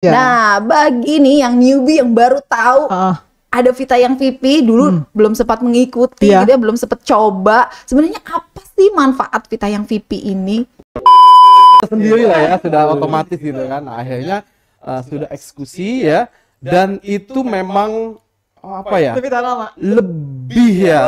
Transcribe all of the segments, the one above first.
Ya. Nah, bagi nih yang newbie yang baru tahu ada Vita yang VP dulu belum sempat mengikuti gitu ya, belum sempat coba. Sebenarnya apa sih manfaat Vita yang VP ini? Sendiri lah ya, sudah otomatis gitu kan. Nah, akhirnya sudah eksekusi ya, dan itu memang apa ya? Lebih ya.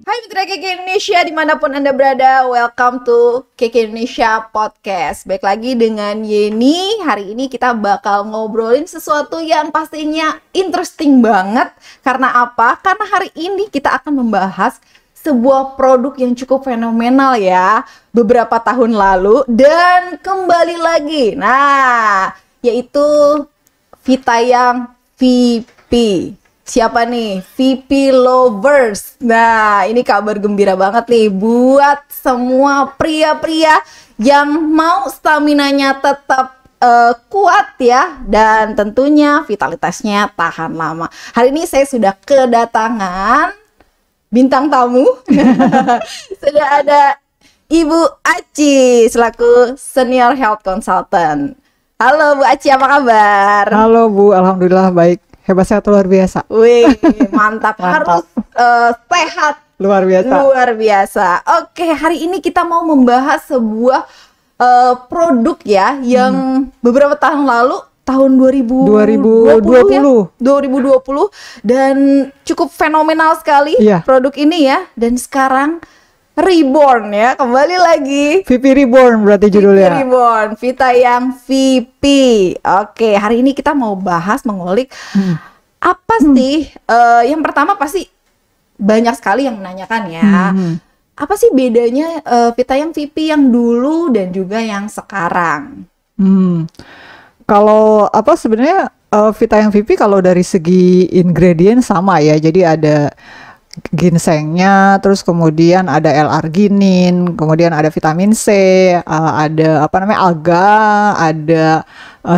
Hai Mitra KK Indonesia dimanapun Anda berada, welcome to KK Indonesia Podcast. Baik lagi dengan Yeni. Hari ini kita bakal ngobrolin sesuatu yang pastinya interesting banget. Karena apa? Karena hari ini kita akan membahas sebuah produk yang cukup fenomenal ya, beberapa tahun lalu dan kembali lagi. Nah, yaitu Vita yang VP. Siapa nih? VP Lovers. Nah, ini kabar gembira banget nih buat semua pria-pria yang mau staminanya tetap kuat ya, dan tentunya vitalitasnya tahan lama. Hari ini saya sudah kedatangan bintang tamu. Sudah ada Ibu Aci selaku Senior Health Consultant. Halo Bu Aci, apa kabar? Halo Bu, alhamdulillah baik. Hebat, sehat luar biasa. Wih, mantap. Harus sehat. Luar biasa. Luar biasa. Oke, hari ini kita mau membahas sebuah produk ya yang beberapa tahun lalu, tahun 2020 dan cukup fenomenal sekali produk ini ya. Dan sekarang reborn ya, kembali lagi. VP Reborn berarti judulnya. VP Reborn, Vita yang VP. Oke, hari ini kita mau bahas, mengulik apa sih, yang pertama pasti banyak sekali yang menanyakan ya. Apa sih bedanya Vita yang VP yang dulu dan juga yang sekarang? Kalau apa sebenarnya Vita yang VP kalau dari segi ingredient sama ya. Jadi ada ginsengnya, terus kemudian ada L-arginin, kemudian ada vitamin C, ada apa namanya alga, ada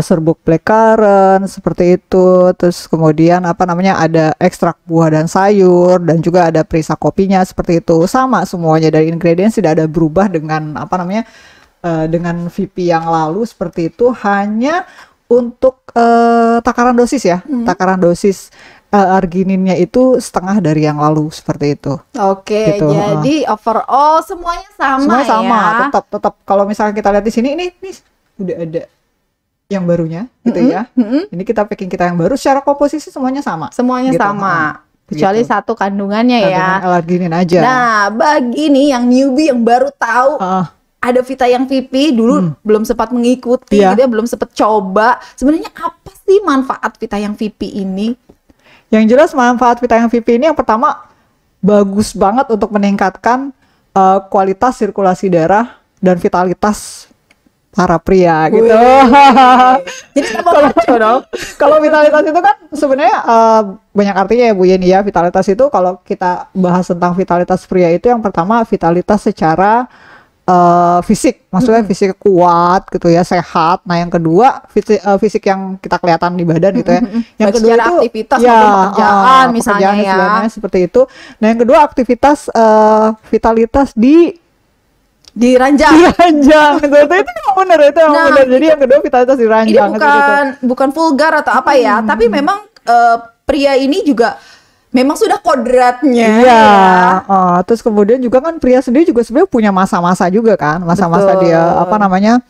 serbuk blackcurrant seperti itu, terus kemudian apa namanya ada ekstrak buah dan sayur, dan juga ada perisa kopinya seperti itu. Sama semuanya dari ingredients, tidak ada berubah dengan apa namanya dengan VP yang lalu seperti itu, hanya untuk takaran dosis ya, takaran dosis argininnya itu setengah dari yang lalu seperti itu. Oke, gitu. Jadi overall semuanya sama. Semua sama, ya. tetap kalau misalnya kita lihat di sini ini udah ada yang barunya gitu ya. Ini kita packing kita yang baru, secara komposisi semuanya sama. Semuanya gitu. Sama. Kecuali satu kandungannya ya. L-arginin aja. Nah, bagi nih yang newbie yang baru tahu ada Vita yang VP dulu belum sempat mengikuti gitu ya, belum sempat coba. Sebenarnya apa sih manfaat Vita yang VP ini? Yang jelas manfaat Vita yang VP ini yang pertama bagus banget untuk meningkatkan kualitas sirkulasi darah dan vitalitas para pria gitu. Jadi kalau vitalitas itu kan sebenarnya banyak artinya ya Bu Yeni ya. Vitalitas itu kalau kita bahas tentang vitalitas pria itu yang pertama vitalitas secara fisik, maksudnya fisik kuat gitu ya, sehat. Nah yang kedua fisik yang kita kelihatan di badan gitu ya. Yang kedua itu aktivitas ya pekerjaan misalnya ya. Seperti itu. Nah yang kedua aktivitas vitalitas di ranjang gitu. Itu yang benar, itu yang benar. Jadi yang kedua vitalitas di ranjang. Ini bukan vulgar atau apa ya, tapi memang pria ini juga memang sudah kodratnya. Iya. Terus kemudian juga kan pria sendiri juga sebenarnya punya masa-masa juga kan, masa-masa dia apa namanya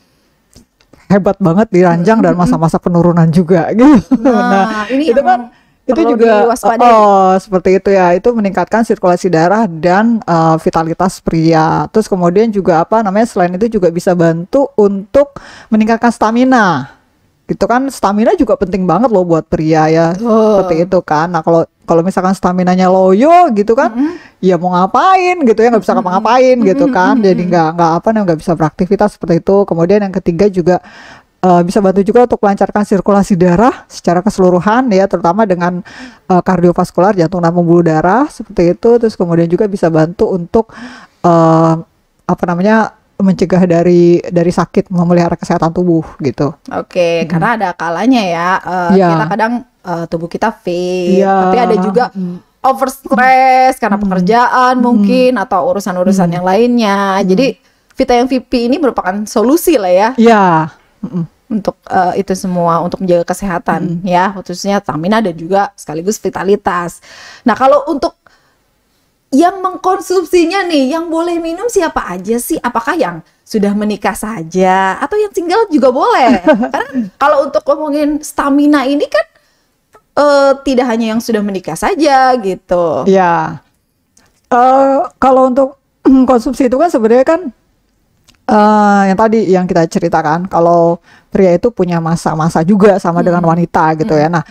hebat banget di ranjang dan masa-masa penurunan juga gitu. Nah ini itu kan itu juga seperti itu ya, itu meningkatkan sirkulasi darah dan vitalitas pria. Terus kemudian juga apa namanya selain itu juga bisa bantu untuk meningkatkan stamina. Gitu kan, stamina juga penting banget loh buat pria ya. Seperti itu kan. Nah kalau misalkan staminanya loyo gitu kan, ya mau ngapain gitu ya, nggak bisa ngapa-ngapain gitu kan. Jadi nggak bisa beraktivitas seperti itu. Kemudian yang ketiga juga bisa bantu juga untuk melancarkan sirkulasi darah secara keseluruhan ya, terutama dengan kardiovaskular, jantung dan pembuluh darah seperti itu. Terus kemudian juga bisa bantu untuk apa namanya mencegah dari sakit, memelihara kesehatan tubuh gitu. Oke, karena ada kalanya ya, kita kadang tubuh kita fit, Iya. tapi ada juga over stress karena pekerjaan mungkin atau urusan-urusan yang lainnya. Jadi Vita yang VIP ini merupakan solusi lah ya Iya. untuk itu semua, untuk menjaga kesehatan ya, khususnya stamina dan juga sekaligus vitalitas. Nah, kalau untuk yang mengkonsumsinya nih, yang boleh minum siapa aja sih? Apakah yang sudah menikah saja atau yang single juga boleh? Karena kalau untuk ngomongin stamina ini kan tidak hanya yang sudah menikah saja gitu. Iya. Kalau untuk konsumsi itu kan sebenarnya kan yang tadi yang kita ceritakan, kalau pria itu punya masa-masa juga sama dengan wanita gitu ya. Nah,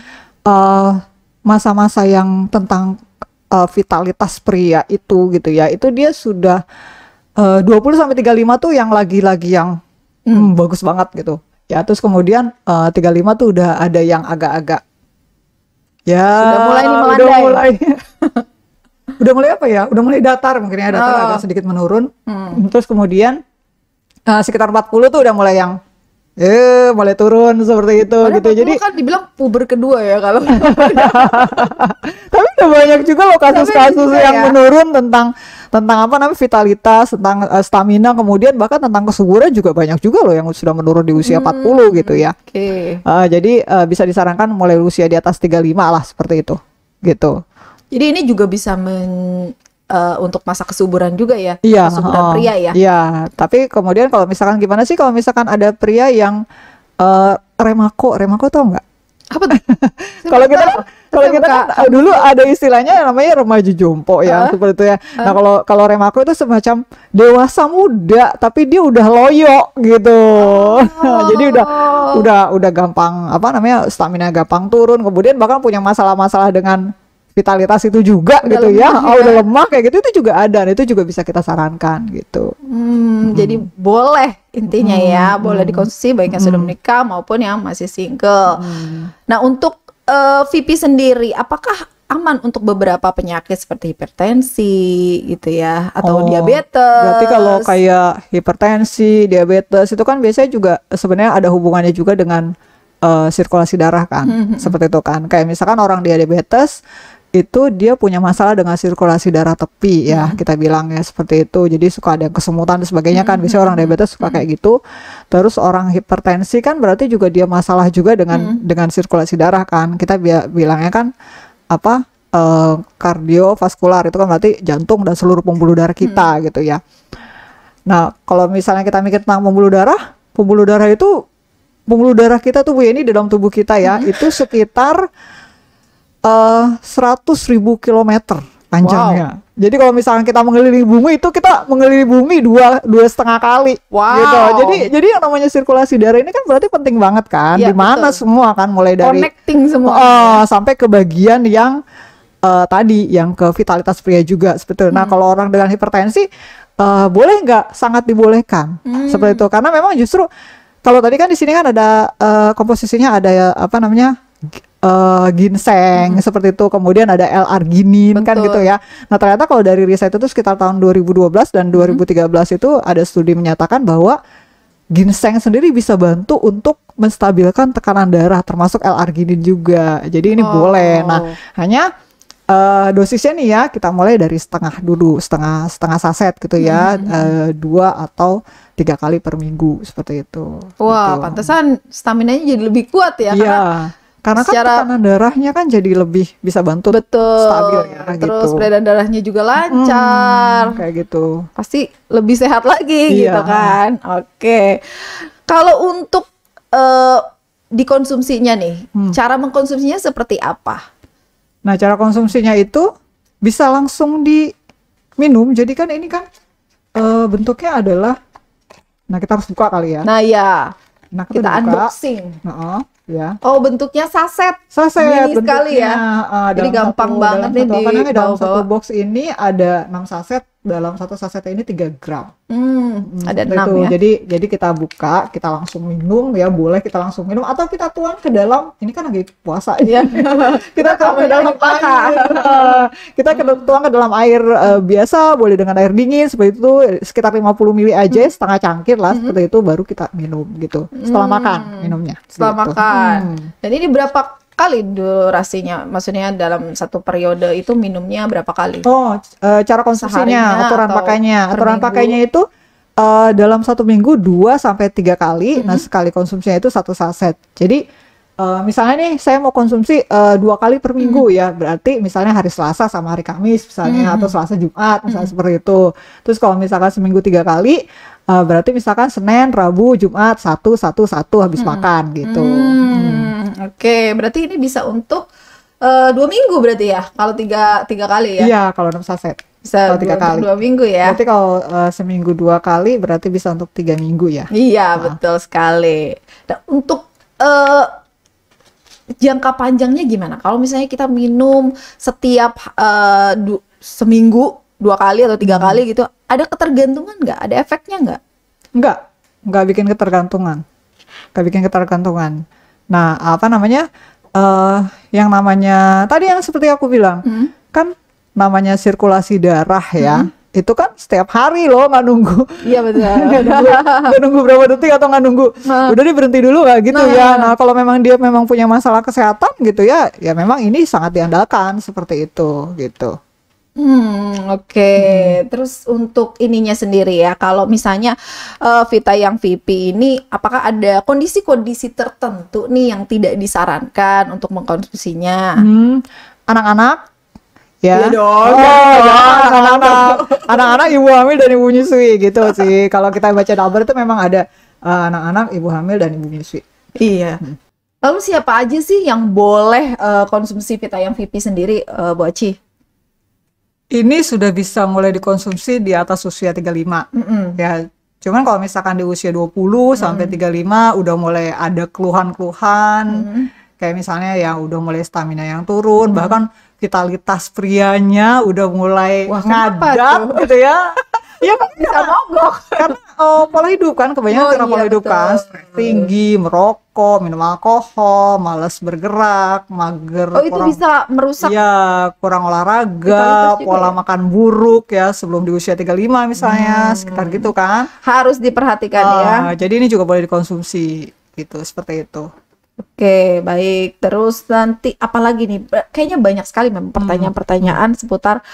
masa-masa yang tentang vitalitas pria itu gitu ya, itu dia sudah 20-35 tuh yang lagi-lagi yang bagus banget gitu. Ya, terus kemudian 35 tuh udah ada yang agak-agak ya Sudah mulai nih melandai. udah mulai udah mulai apa ya? Udah mulai datar mungkin ya, datar agak sedikit menurun. Terus kemudian sekitar 40 tuh udah mulai yang mulai turun seperti itu. Padahal gitu. Jadi kan dibilang puber kedua ya kalau tapi udah banyak juga loh kasus-kasus juga yang ya. menurun tentang apa namanya vitalitas, tentang stamina, kemudian bahkan tentang kesuburan juga banyak juga loh yang sudah menurun di usia 40 gitu ya. Oke. Jadi bisa disarankan mulai usia di atas 35 lah seperti itu. Gitu. Jadi ini juga bisa untuk masa kesuburan juga ya, Iya, kesuburan pria ya. Iya, tapi kemudian kalau misalkan gimana sih kalau misalkan ada pria yang remako tau nggak? Apa tuh? Kalau kita kan dulu ada istilahnya namanya remaja jompo ya, seperti itu ya. Nah, kalau remako itu semacam dewasa muda tapi dia udah loyo gitu. Jadi udah gampang apa namanya stamina gampang turun, kemudian bahkan punya masalah-masalah dengan vitalitas itu juga Udah gitu ya. lemah Udah lemah kayak gitu, itu juga ada, dan itu juga bisa kita sarankan gitu. Jadi boleh intinya ya, boleh dikonsumsi baik yang sudah menikah maupun yang masih single. Nah, untuk VP sendiri, apakah aman untuk beberapa penyakit seperti hipertensi gitu ya, atau diabetes? Berarti kalau kayak hipertensi, diabetes itu kan biasanya juga sebenarnya ada hubungannya juga dengan sirkulasi darah kan, seperti itu kan. Kayak misalkan orang diabetes itu dia punya masalah dengan sirkulasi darah tepi ya, kita bilang ya seperti itu. Jadi suka ada kesemutan dan sebagainya kan, biasanya orang diabetes suka kayak gitu. Terus orang hipertensi kan berarti juga dia masalah juga dengan sirkulasi darah kan. Kita bilangnya kan apa kardiovaskular, itu kan berarti jantung dan seluruh pembuluh darah kita gitu ya. Nah, kalau misalnya kita mikir tentang pembuluh darah itu, pembuluh darah kita tuh Bu Yeni dalam tubuh kita ya, itu sekitar 100.000 kilometer panjangnya. Jadi kalau misalkan kita mengelilingi bumi, itu kita mengelilingi bumi dua setengah kali. Gitu. Jadi yang namanya sirkulasi darah ini kan berarti penting banget kan, Ya, di mana semua kan, mulai dari connecting semua. sampai ke bagian yang tadi yang ke vitalitas pria juga seperti itu. Nah, kalau orang dengan hipertensi boleh nggak? Sangat dibolehkan seperti itu, karena memang justru kalau tadi kan di sini kan ada komposisinya ada apa namanya ginseng seperti itu, kemudian ada L-arginin kan gitu ya. Nah, ternyata kalau dari riset itu sekitar tahun 2012 dan 2013 itu ada studi menyatakan bahwa ginseng sendiri bisa bantu untuk menstabilkan tekanan darah, termasuk L-arginin juga. Jadi ini boleh. Nah, hanya dosisnya nih ya, kita mulai dari setengah saset gitu ya, 2 atau 3 kali per minggu seperti itu. Wah, gitu. pantesan staminanya jadi lebih kuat ya, karena kan tekanan darahnya kan jadi lebih bisa bantu stabil ya. Terus gitu. peredaran darahnya juga lancar, kayak gitu. pasti lebih sehat lagi gitu kan. Oke. Kalau untuk dikonsumsinya nih, cara mengkonsumsinya seperti apa? Nah, cara konsumsinya itu bisa langsung diminum. Jadi kan ini kan bentuknya adalah, nah kita harus buka kali ya. Nah ya, Nah, kita unboxing. Ya. Oh, bentuknya saset. Saset Mini sekali ya. Jadi dalam gampang banget nih dalam satu dibawa-bawa. box ini ada 6 saset. Dalam satu saset ini 3 gram. Ada Seperti 6 ya. Jadi kita buka, kita langsung minum ya, boleh kita langsung minum atau kita tuang ke dalam, ini kan lagi puasa ya. Kita tuang ke dalam air. Kita tuang ke dalam air biasa, boleh dengan air dingin seperti itu, sekitar 50 ml aja, setengah cangkir lah seperti itu, baru kita minum gitu. Setelah makan minumnya. Setelah gitu. makan. Dan ini berapa kali durasinya? Maksudnya dalam satu periode itu minumnya berapa kali? Cara konsumsinya, Seharinya aturan atau pakainya. per Aturan minggu? pakainya itu dalam 1 minggu 2 sampai 3 kali. Nah, sekali konsumsinya itu 1 saset. Jadi misalnya nih saya mau konsumsi 2 kali per minggu ya, berarti misalnya hari Selasa sama hari Kamis misalnya, atau Selasa Jumat misalnya seperti itu. Terus kalau misalkan seminggu 3 kali, berarti misalkan Senin, Rabu, Jumat, Sabtu, habis makan gitu. Oke, berarti ini bisa untuk 2 minggu berarti ya? Kalau tiga kali ya? Iya, kalau 6 saset. Bisa Kalau 3 untuk kali. 2 minggu ya? Berarti kalau seminggu 2 kali berarti bisa untuk 3 minggu ya. Iya, betul sekali. Nah, untuk jangka panjangnya gimana? Kalau misalnya kita minum setiap seminggu 2 kali atau 3 kali gitu, ada ketergantungan nggak? Ada efeknya nggak? Enggak bikin ketergantungan. Enggak bikin ketergantungan. Nah, apa namanya? Yang namanya tadi yang seperti aku bilang, kan namanya sirkulasi darah ya. Itu kan setiap hari loh, nggak nunggu. Iya betul. Nggak nunggu berapa detik atau nggak nunggu. Udah nih berhenti dulu nggak gitu ya. Nah, kalau memang dia memang punya masalah kesehatan gitu ya, ya memang ini sangat diandalkan seperti itu gitu. Oke. Terus untuk ininya sendiri ya, kalau misalnya Vita yang VP ini, apakah ada kondisi-kondisi tertentu nih yang tidak disarankan untuk mengkonsumsinya? Anak-anak ya. Iya dong. Anak-anak ibu hamil dan ibu menyusui gitu sih. Kalau kita baca kabar itu memang ada anak-anak ibu hamil dan ibu menyusui. Iya. Lalu siapa aja sih yang boleh konsumsi Vita yang VP sendiri, Bu Aci? Ini sudah bisa mulai dikonsumsi di atas usia 35. Ya, cuman kalau misalkan di usia 20 sampai 35 udah mulai ada keluhan-keluhan. Kayak misalnya yang udah mulai stamina yang turun, bahkan vitalitas prianya udah mulai ngadat gitu ya. Iya kan Bisa mogok. karena pola hidup kan, kebanyakan karena pola hidup kan, stres tinggi, merokok, minum alkohol, malas bergerak, mager, Oh, itu bisa merusak. iya, kurang olahraga, Vitalitas juga pola ya? makan buruk ya sebelum di usia 35 misalnya, sekitar gitu kan. Harus diperhatikan ya. Jadi ini juga boleh dikonsumsi gitu, seperti itu. Oke, baik. Terus nanti apalagi nih? Kayaknya banyak sekali memang pertanyaan-pertanyaan seputar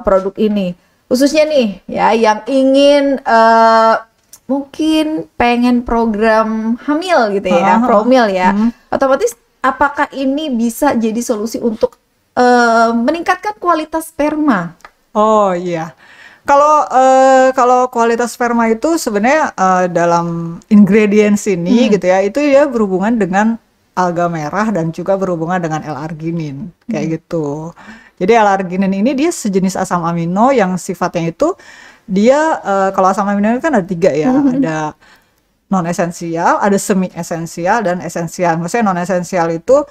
produk ini. Khususnya nih ya yang ingin mungkin pengen program hamil gitu ya, promil ya. Otomatis apakah ini bisa jadi solusi untuk meningkatkan kualitas sperma? Oh iya. Kalau kualitas sperma itu sebenarnya dalam ingredients ini gitu ya, itu ya berhubungan dengan alga merah dan juga berhubungan dengan L-arginin kayak gitu. Jadi L-arginin ini dia sejenis asam amino yang sifatnya itu dia kalau asam amino itu kan ada 3 ya, ada non esensial, ada semi esensial dan esensial. Maksudnya non esensial itu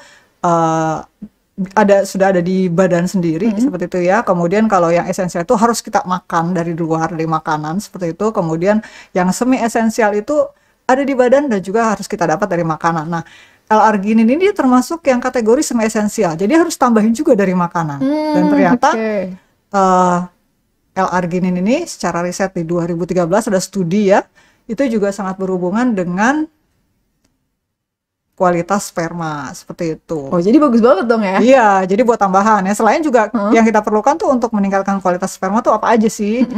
sudah ada di badan sendiri seperti itu ya. Kemudian kalau yang esensial itu harus kita makan dari luar, dari makanan seperti itu. Kemudian yang semi esensial itu ada di badan dan juga harus kita dapat dari makanan. Nah, L-arginin ini termasuk yang kategori semi esensial. Jadi harus tambahin juga dari makanan. Dan ternyata L-arginin ini secara riset di 2013 ada studi ya, itu juga sangat berhubungan dengan kualitas sperma seperti itu. Oh, jadi bagus banget dong ya? Iya, jadi buat tambahan ya. Selain juga yang kita perlukan tuh untuk meningkatkan kualitas sperma tuh apa aja sih?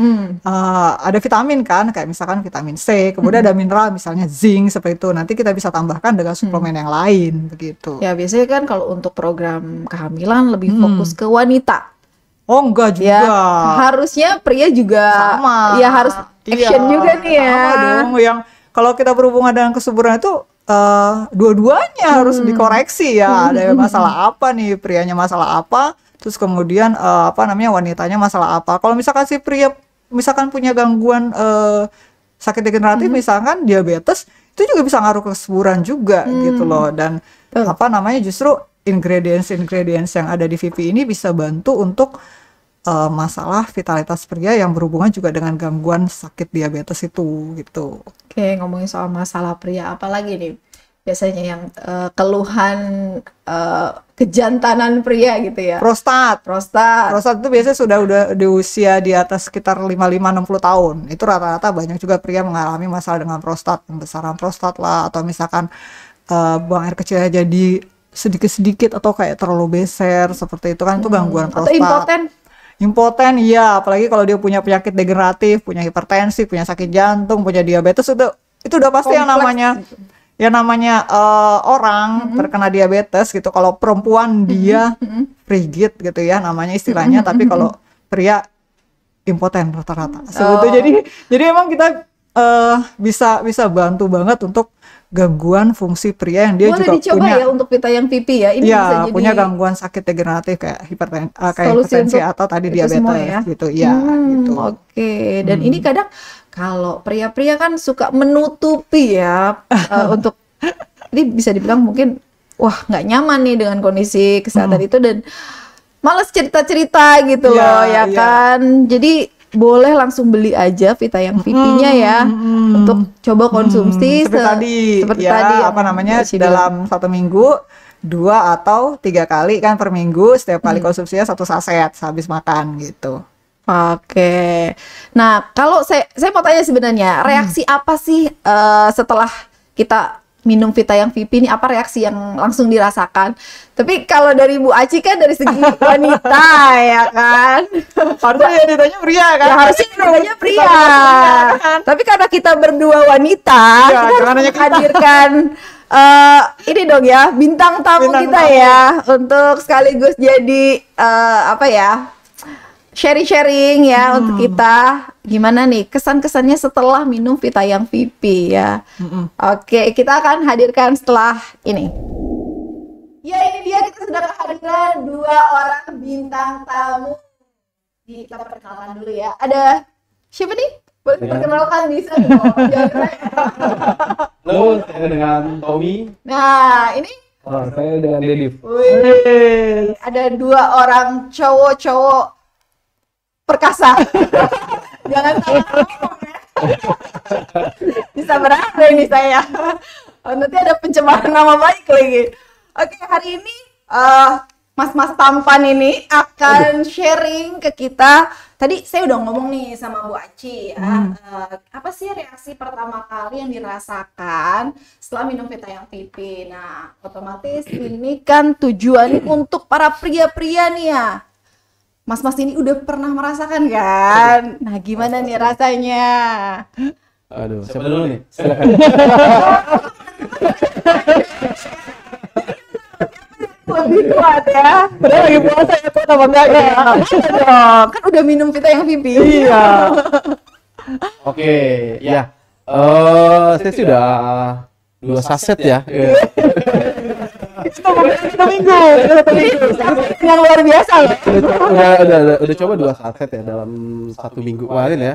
Ada vitamin kan, kayak misalkan vitamin C, kemudian ada mineral misalnya zinc seperti itu. Nanti kita bisa tambahkan dengan suplemen yang lain begitu. Ya biasanya kan kalau untuk program kehamilan lebih fokus ke wanita. Oh enggak juga. Ya, harusnya pria juga Sama. ya harus action juga nih ya. Sama dong. Yang kalau kita berhubungan dengan kesuburan itu dua-duanya harus dikoreksi ya. Ada masalah apa nih, prianya masalah apa, terus kemudian wanitanya masalah apa. Kalau misalkan si pria misalkan punya gangguan sakit degeneratif, misalkan diabetes, itu juga bisa ngaruh ke kesuburan juga gitu loh. Dan justru ingredients yang ada di VP ini bisa bantu untuk masalah vitalitas pria yang berhubungan juga dengan gangguan sakit diabetes itu gitu. Oke, ngomongin soal masalah pria, apalagi nih biasanya yang keluhan kejantanan pria gitu ya? Prostat Prostat itu biasanya sudah di usia di atas sekitar 55-60 tahun. Itu rata-rata banyak juga pria mengalami masalah dengan prostat, pembesaran prostat lah, atau misalkan buang air kecilnya jadi sedikit-sedikit atau kayak terlalu beser seperti itu kan, itu gangguan Atau prostat. Impoten, iya, apalagi kalau dia punya penyakit degeneratif, punya hipertensi, punya sakit jantung, punya diabetes, itu udah pasti yang namanya orang terkena diabetes gitu. Kalau perempuan dia frigid gitu ya namanya istilahnya, tapi kalau pria impoten rata-rata. Jadi emang kita bisa bantu banget untuk gangguan fungsi pria yang dia boleh juga dicoba punya ya untuk pita yang pipi ya. Ini ya, bisa jadi punya gangguan sakit degeneratif kayak solusi hipertensi untuk atau tadi itu diabetes semua ya? gitu ya gitu. Oke. Dan ini kadang kalau pria-pria kan suka menutupi ya untuk ini bisa dibilang mungkin wah nggak nyaman nih dengan kondisi kesehatan itu dan males cerita-cerita gitu loh ya kan. Jadi boleh langsung beli aja vita yang pipinya ya untuk coba konsumsi seperti tadi apa namanya dalam 1 minggu 2 atau 3 kali kan per minggu, setiap kali konsumsinya 1 saset habis makan gitu. Oke. Nah, kalau saya mau tanya sebenarnya reaksi apa sih setelah kita minum vita yang pipi ini, apa reaksi yang langsung dirasakan? Tapi kalau dari Bu Aci kan dari segi wanita ya kan. Harusnya yang ditanya pria kan? Ya harusnya ditanya pria. Tapi karena kita berdua wanita, ya, kita harus menghadirkan ini dong ya, bintang tamu kita ya untuk sekaligus jadi apa ya? Sharing-sharing ya untuk kita gimana nih kesan-kesannya setelah minum vita yang pipi ya. Oke, kita akan hadirkan setelah ini. Ya ini dia, kita sudah kehadiran 2 orang bintang tamu. Jadi kita perkenalkan dulu ya. Ada siapa nih? Boleh diperkenalkan di sana dong. Halo, saya dengan Tommy. Nah ini. Saya dengan Dedif. Wih, ada 2 orang cowok-cowok perkasa. Jangan salah ngomong ya. Bisa berapa ini saya. Nanti ada pencemaran nama baik lagi. Oke, hari ini mas-mas tampan ini akan sharing ke kita. Tadi saya udah ngomong nih sama Bu Aci ya. Apa sih reaksi pertama kali yang dirasakan setelah minum vita yang pipi? Nah, otomatis ini kan tujuannya untuk para pria-pria nih ya. Mas-mas ini udah pernah merasakan kan? Nah, gimana nih rasanya? Aduh, siapa dulu nih? Silakan. Lebih kuat ya. Padahal lagi puasa ya, kuat apa enggak ya? Dong, kan udah minum vita yang pipi. Iya. Oke, ya. Saya sudah 2 saset ya. Satu minggu. Yang luar biasa loh. Udah coba 2 saset ya dalam 1 minggu kemarin ya.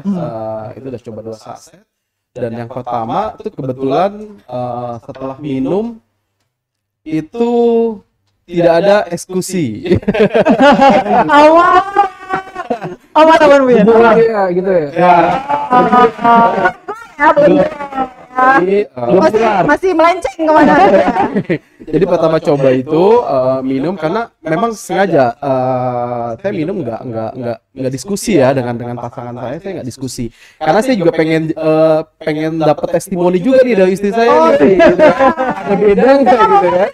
Itu udah coba 2 saset. Dan yang pertama itu kebetulan setelah minum itu tidak ada eksekusi. Aman Bu ya. Iya gitu ya. Masih melenceng kemana? Jadi pertama coba itu minum karena memang sengaja saya minum nggak diskusi ya dengan pasangan saya nggak diskusi karena saya juga pengen dapat testimoni juga nih dari istri saya nih, gitu. Ada beda nggak gitu ya?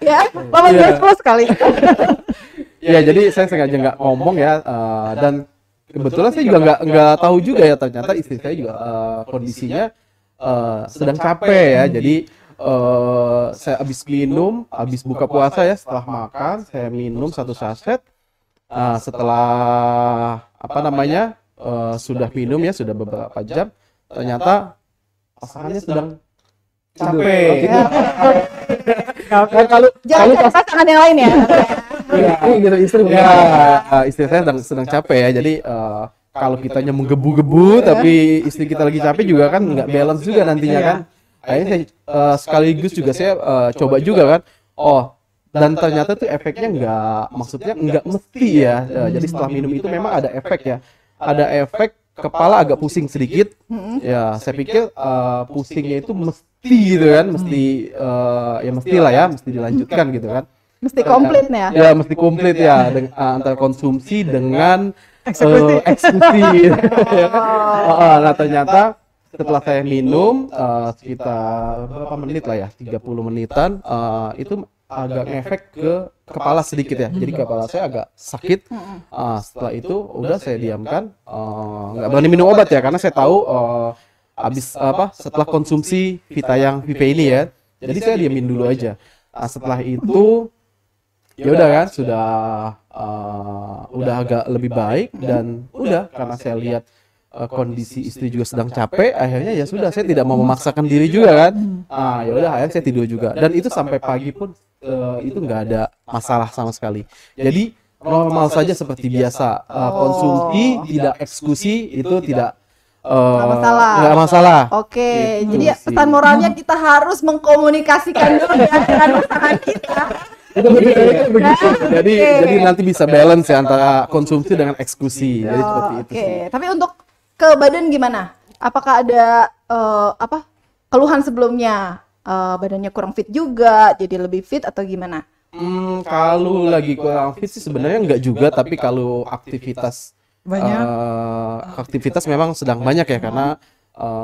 Ya, 18+ sekali. Ya jadi saya sengaja nggak ngomong ya dan kebetulan saya juga nggak tahu juga ya ternyata istri saya juga kondisinya sedang capek ya. Jadi saya habis buka puasa ya, setelah makan saya minum 1 saset. Setelah apa namanya sudah minum ya, sudah beberapa jam, ternyata pasangannya sedang capek. Kalau pasangan yang lain ya. Iya, gitu istri. Ya, istri saya sedang capek ya. Jadi kalau kitanya menggebu-gebu tapi istri kita lagi capek juga kan nggak balance juga nantinya kan. Akhirnya saya sekaligus juga saya coba juga kan. Oh, dan ternyata tuh efeknya maksudnya nggak mesti ya. Jadi setelah minum itu memang ada efek ya. Ada efek kepala agak pusing sedikit. Ya, saya pikir pusingnya itu mesti gitu kan, ya mestilah ya, mesti dilanjutkan gitu kan. Mesti komplit ya? Ya, mesti komplit ya antara konsumsi dengan eksekusi. Nah, ternyata setelah saya minum sekitar berapa menit lah ya, 30 menitan, itu agak ngefek ke kepala sedikit ya. Jadi kepala saya agak sakit. Setelah itu udah saya diamkan, nggak berani minum obat ya, karena saya tahu setelah konsumsi Vita yang VP ini ya. Jadi saya diamin dulu aja. Setelah itu ya udah kan, udah agak lebih baik, dan udah karena saya lihat kondisi istri juga sedang capek, akhirnya ya sudah, saya tidak mau memaksakan diri juga kan. Ya udah, akhirnya saya tidur juga, dan itu sampai pagi pun itu nggak ada masalah sama sekali. Jadi normal saja seperti biasa. Konsumsi tidak eksekusi itu tidak nggak masalah. Oke, Gitu jadi sih. pesan moralnya kita harus mengkomunikasikan dulu ya dengan pasangan kita. Itu begitu. Jadi nanti bisa balance ya antara konsumsi dengan eksekusi. Jadi seperti itu Oke, sih. tapi untuk ke badan gimana? Apakah ada keluhan sebelumnya? Badannya kurang fit juga, jadi lebih fit atau gimana? Kalau lagi kurang fit sih sebenarnya enggak juga, tapi kalau aktivitas Banyak. aktivitas memang sedang banyak ya, karena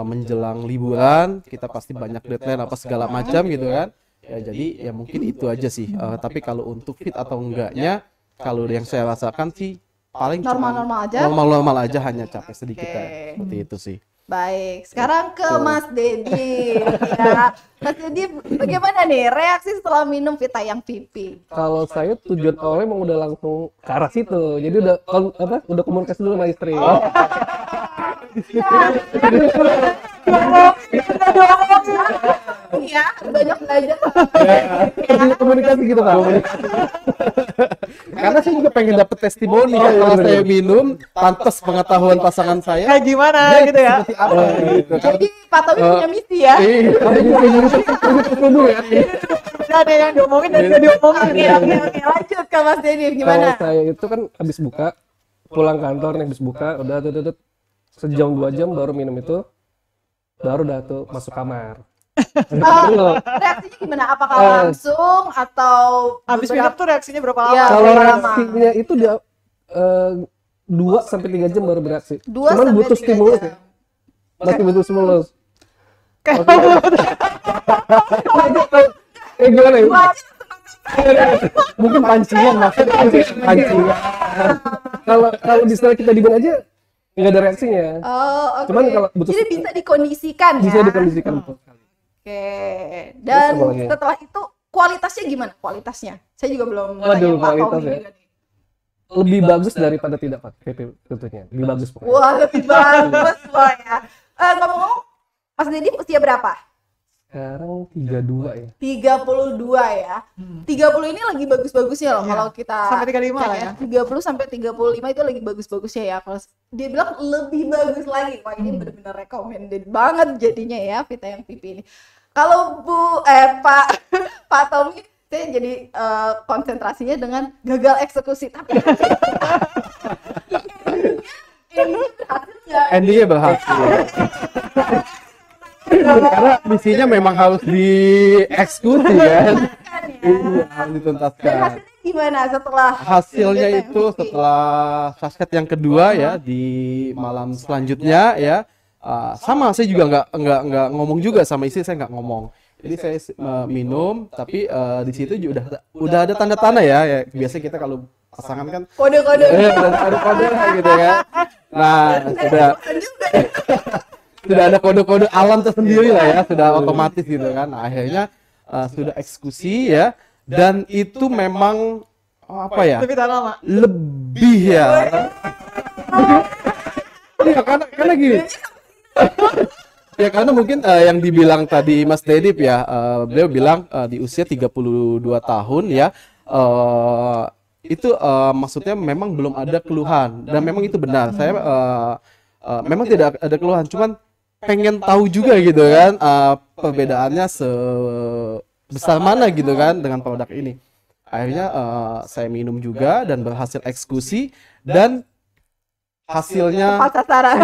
menjelang liburan kita pasti banyak deadline apa segala macam gitu kan. Ya jadi ya mungkin itu aja sih. Tapi kalau untuk fit atau enggaknya, kalau yang saya rasakan sih paling cuma Normal-normal aja? normal-normal aja, hanya capek sedikit Oke. ya. Seperti itu sih. Baik, sekarang ke Mas Dedi. Ya. Mas Dedi, bagaimana nih reaksi setelah minum Vita yang pipi? Kalau saya tujuan awalnya emang udah langsung ke arah situ. Jadi udah komunikasi dulu sama istri. Iya, banyak belajar. Jadi komunikasi gitu Kak. Karena saya juga pengen dapet testimoni kan, kalau saya minum, pantas pengetahuan pasangan saya Kayak gimana gitu ya. seperti apa gitu kan. Jadi Pak Tommy punya misi ya. Udah ada yang diomongin dan nggak diomongin. Oke, lanjut ke Mas Dedi, Kalau gimana? saya itu kan habis buka, pulang kantor nih habis buka, udah tuh sejam 2 jam baru minum itu, baru dah tuh masuk kamar. Reaksinya gimana? Apakah langsung atau Habis minum tuh reaksinya berapa lama? Iya. Kalau berapa lama? reaksinya itu dia 2-3 jam baru bereaksi. 2 Cuman sampai butuh 3 stimulus jam. ya. Masih butuh stimulus. Kayak Gimana ya? Mungkin pancingan, maksudnya pancingan. Kalau di setelah kita dibeli aja nggak ada reaksinya. Oh, oke. Cuman kalau butuh- Jadi bisa dikondisikan ya. Bisa dikondisikan. Oke. Dan Terus apa lagi? setelah itu kualitasnya gimana? Kualitasnya? Saya juga belum Waduh, tanya Pak kualitas Tommy ya. juga nih. Lebih bagus daripada tidak pakai PP tentunya. Lebih bagus pokoknya. Wah, lebih bagus loh ya. Ngomong-ngomong, Mas Dedi usia berapa? Sekarang 32 ya. 32 ya. 30 ini lagi bagus-bagusnya loh Iya. kalau kita Sampai 35 lah cek ya. 30 sampai 35 itu lagi bagus-bagusnya ya. Kalau dia bilang lebih bagus lagi. Wah, ini benar-benar recommended banget jadinya ya Vita yang pipi ini. Kalau Pak Tommy, saya jadi konsentrasinya dengan gagal eksekusi, tapi ini berhasil nggak? Endingnya berhasil. Karena misinya memang harus dieksekusi kan. Iya, harus Dan dituntaskan. hasilnya gimana setelah Hasilnya Vita yang itu pipi? setelah saset yang kedua ya, di malam selanjutnya ya, sama saya juga nggak ngomong juga sama istri, saya nggak ngomong. Jadi saya minum, tapi di situ juga udah ada tanda-tanda ya. Biasanya kita kalau pasangan kan Kode-kode udah ada kode gitu ya. Nah, sudah ada kode-kode alam tersendiri lah ya, sudah otomatis gitu kan. Nah, akhirnya sudah eksekusi ya, dan itu memang apa ya? Lebih tahan lama. Lebih ya. Ya karena gini. Ya karena mungkin yang dibilang tadi Mas Dedip ya, beliau bilang di usia 32 tahun ya, itu maksudnya memang belum ada keluhan, dan memang itu benar. Saya memang tidak ada keluhan, cuman pengen tahu juga gitu kan, perbedaannya sebesar mana gitu kan dengan produk ini. Akhirnya saya minum juga dan berhasil eksekusi, dan hasilnya tepat sasaran.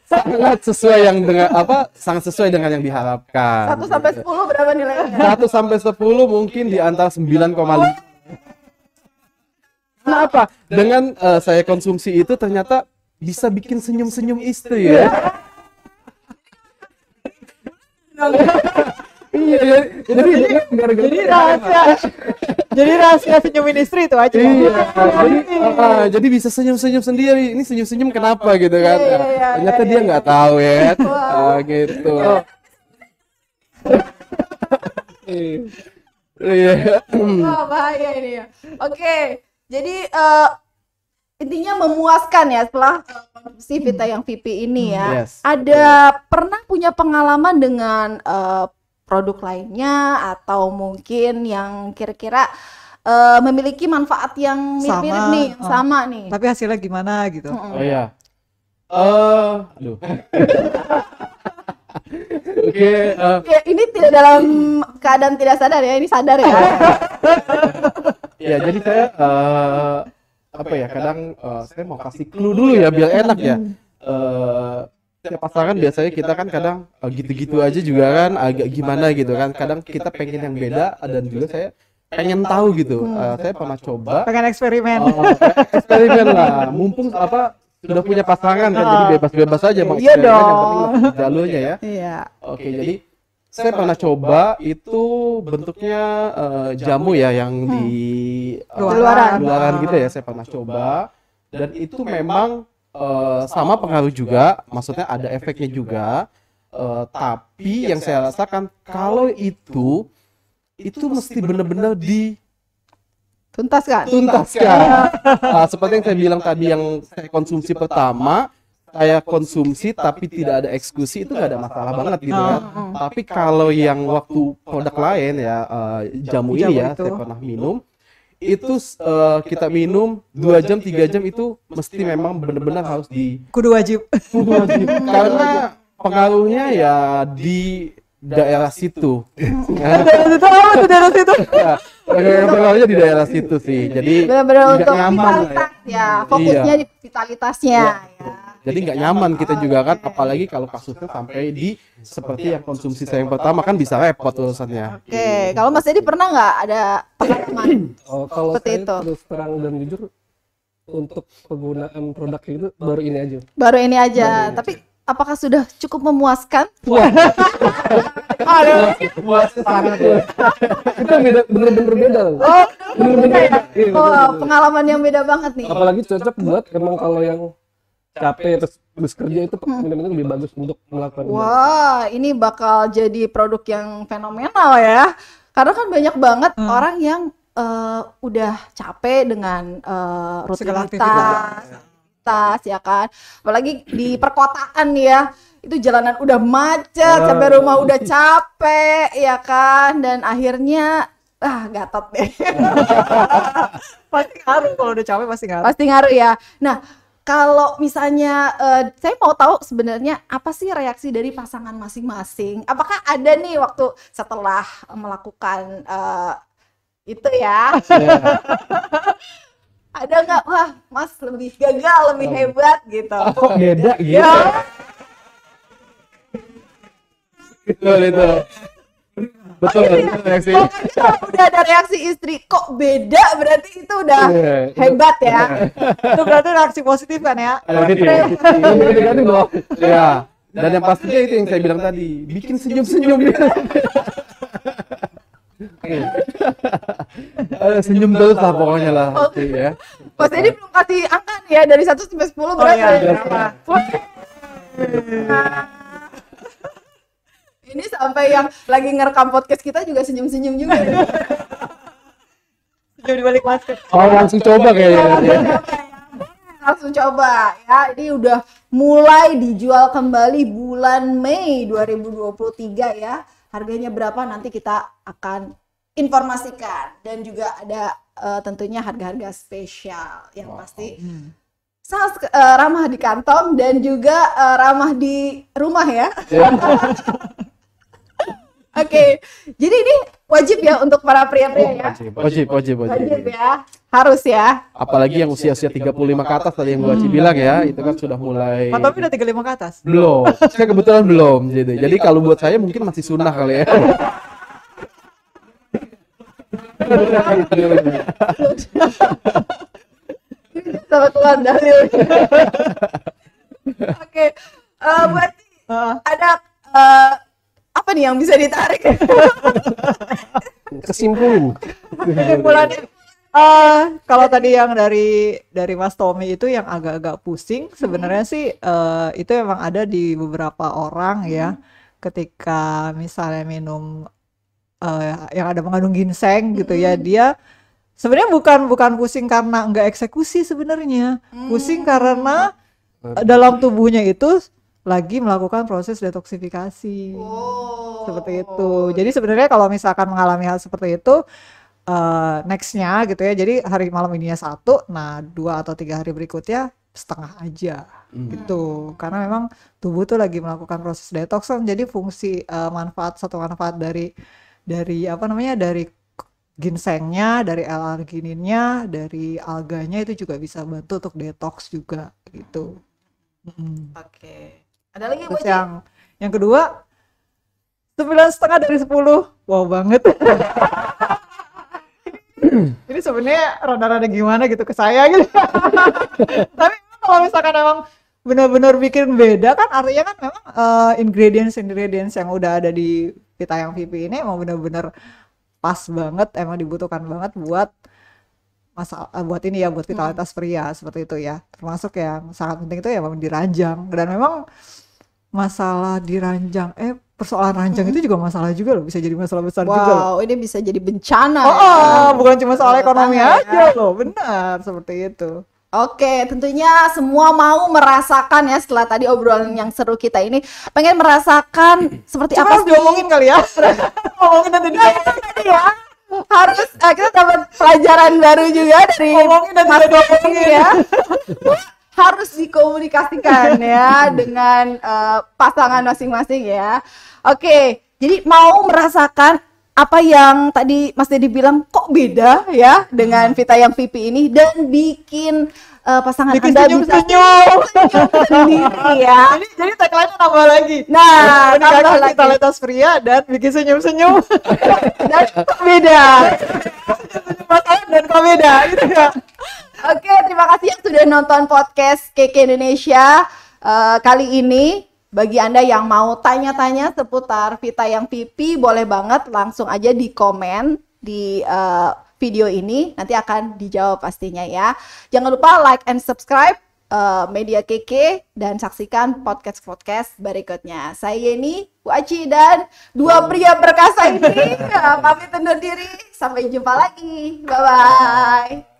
sangat sesuai sangat sesuai dengan yang diharapkan. 1 sampai 10 berapa nilainya? 1 sampai 10 mungkin di antara 9,5. Kenapa? Dengan saya konsumsi itu ternyata bisa bikin senyum-senyum istri ya. Iya, jadi Jadi rahasia senyumin istri itu aja. iya, jadi bisa senyum-senyum sendiri. Ini senyum-senyum kenapa gitu kan? Ternyata dia nggak tahu ya. Gitu. Iya. Wah, bahaya ini ya. Oke, jadi intinya memuaskan ya setelah konsumsi Vita yang VP ini ya. Yes. Ada pernah punya pengalaman dengan produk lainnya atau mungkin yang kira-kira memiliki manfaat yang mirip-mirip Sama, nih, yang sama nih. Tapi hasilnya gimana gitu. Oh iya. Aduh. Oke, Ya, ini tidak dalam keadaan tidak sadar ya, ini sadar ya. ya jadi saya apa ya kadang saya mau kasih clue dulu ya biar enak ya. Setiap pasangan biasanya kita kan kadang gitu-gitu aja juga kan agak gimana gitu kan. Kadang kita pengen yang beda dan juga saya pengen tahu gitu. Saya pernah coba Pengen eksperimen. eksperimen lah. Mumpung apa sudah punya pasangan kan jadi bebas-bebas aja mau Iya eksperimen yang dong. penting masuk jalurnya ya. Iya. Oke, jadi saya pernah coba itu bentuknya jamu ya yang di Luaran. luaran gitu ya. Saya pernah coba dan itu memang sama pengaruh juga, maksudnya ada efeknya juga. Tapi yang saya rasakan kalau itu mesti benar-benar Tuntaskan. tuntaskan. Seperti yang saya bilang tadi yang saya konsumsi pertama, saya konsumsi tapi tidak ada eksekusi itu nggak ada masalah banget gitu kan. Tapi kalau yang waktu produk lain ya jamu ini ya itu. saya pernah minum itu kita minum 2 jam 3 jam itu mesti memang benar-benar harus Kudu wajib. karena pengaruhnya ya di daerah situ. Itu apa tuh daerah situ? Pengaruhnya di daerah situ sih. Jadi Benar-benar nggak untuk nyaman lah ya. vitalitas ya, fokusnya di vitalitasnya ya. Jadi nggak nyaman kita juga kan, apalagi kalau kasusnya sampai di seperti yang konsumsi saya yang pertama kan bisa repot urusannya. Oke, kalau Mas Edi pernah nggak ada pengalaman? Oh, kalau Seperti saya itu. terus terang dan jujur untuk penggunaan produk itu baru ini aja. Baru ini aja, tapi apakah sudah cukup memuaskan? Itu bener-bener beda loh. Oh, Bener-bener beda. Iya, oh, pengalaman yang beda banget nih. Apalagi cocok buat emang kalau yang capek terus habis kerja itu benar-benar lebih bagus untuk melakukan ini. Wah, ini bakal jadi produk yang fenomenal ya. Karena kan banyak banget orang yang udah capek dengan Segala rutinitas, ya kan. Apalagi di perkotaan ya, itu jalanan udah macet, sampai rumah udah capek, ya kan. Dan akhirnya gatot deh. Pasti ngaruh kalau udah capek pasti ngaruh. Pasti ngaruh ya. Nah, kalau misalnya saya mau tahu sebenarnya apa sih reaksi dari pasangan masing-masing? Apakah ada nih waktu setelah melakukan itu ya? Ada nggak? Wah, Mas lebih gagal, lebih hebat gitu. Kok beda gitu? Ya, Betul itu. Betul reaksi. pokoknya kalau udah ada reaksi istri kok beda, berarti itu udah Iya, hebat ya. Itu berarti reaksi positif kan ya? Negatif loh. Ya. Dan yang pastinya itu yang saya bilang tadi, bikin senyum-senyum gitu. Senyum terus lah pokoknya lah. Ya. Mas Edi belum kasih angka nih ya, dari 1 sampai 10 berapa? Ini sampai yang lagi ngerekam podcast kita juga senyum-senyum juga. Senyum di balik masker. Oh langsung coba kayaknya. Langsung coba ya. Ini udah mulai dijual kembali bulan Mei 2023 ya. Harganya berapa nanti kita akan informasikan, dan juga ada tentunya harga-harga spesial yang pasti sangat ramah di kantong dan juga ramah di rumah ya. Oke, jadi ini wajib ya untuk para pria-pria ya. Wajib. Wajib ya, harus ya. Apalagi yang usia-usia 35 ke atas tadi yang Bu Aci bilang ya, itu kan sudah mulai. Pak Tommy udah 35 ke atas. Belum. Saya kebetulan belum gitu. Jadi kalau buat saya mungkin masih sunnah kali ya. Sama keluar dalil. Oke, berarti ada apa nih nih yang bisa ditarik? Kesimpulannya kalau tadi yang dari Mas Tommy itu yang agak-agak pusing sebenarnya sih itu emang ada di beberapa orang ya, ketika misalnya minum yang ada mengandung ginseng gitu ya, dia sebenarnya bukan pusing karena enggak eksekusi sebenarnya, pusing karena dalam tubuhnya itu lagi melakukan proses detoksifikasi. Seperti itu. Jadi sebenarnya kalau misalkan mengalami hal seperti itu, nextnya gitu ya, jadi hari malam ininya 1, nah 2 atau 3 hari berikutnya setengah aja gitu, karena memang tubuh tuh lagi melakukan proses detox kan. Jadi fungsi manfaat dari apa namanya, dari ginsengnya, dari L-argininnya, dari alganya itu juga bisa bantu untuk detox juga gitu. Oke. Ada lagi Bu Terus Ci? yang kedua 9,5 dari 10, wow banget. Ini sebenarnya rada-rada gimana gitu ke saya gitu. Tapi kalau misalkan emang benar-benar bikin beda kan, artinya kan memang ingredients yang udah ada di Vita yang VP ini emang benar-benar pas banget, emang dibutuhkan banget buat buat ini ya, buat vitalitas pria seperti itu ya. Termasuk yang sangat penting itu ya memang diranjang, dan memang masalah diranjang persoalan ranjang itu juga masalah juga loh, bisa jadi masalah besar juga loh. Wow, ini bisa jadi bencana ya. Bukan cuma soal ekonomi ya. aja loh, benar seperti itu. Oke, tentunya semua mau merasakan ya, setelah tadi obrolan yang seru kita ini, pengen merasakan seperti Cuma apa harus sih? diomongin kali ya. Ngomongin nanti Tadi ya. Harus kita dapat pelajaran baru juga dari Ngomongin dan Mas tidak Tommy ya. Harus dikomunikasikan ya dengan pasangan masing-masing ya. Oke, jadi mau merasakan apa yang tadi Mas Dedi bilang, kok beda ya dengan Vita yang VP ini, dan bikin pasangan bikin Anda senyum-senyum sendiri ya. Jadi tagline-nya nambah lagi. Nah, tambah Meningkatkan lagi. vitalitas pria dan bikin senyum-senyum. Dan kok beda. Masalah dan kok beda gitu ya. Oke, terima kasih yang sudah nonton podcast Keke Indonesia kali ini. Bagi Anda yang mau tanya-tanya seputar Vita yang VP, boleh banget langsung aja di komen di video ini, nanti akan dijawab pastinya ya. Jangan lupa like and subscribe Media Keke dan saksikan podcast-podcast berikutnya. Saya Yeni, Bu Aci, dan dua pria perkasa ini pamit undur diri. Sampai jumpa lagi. Bye-bye.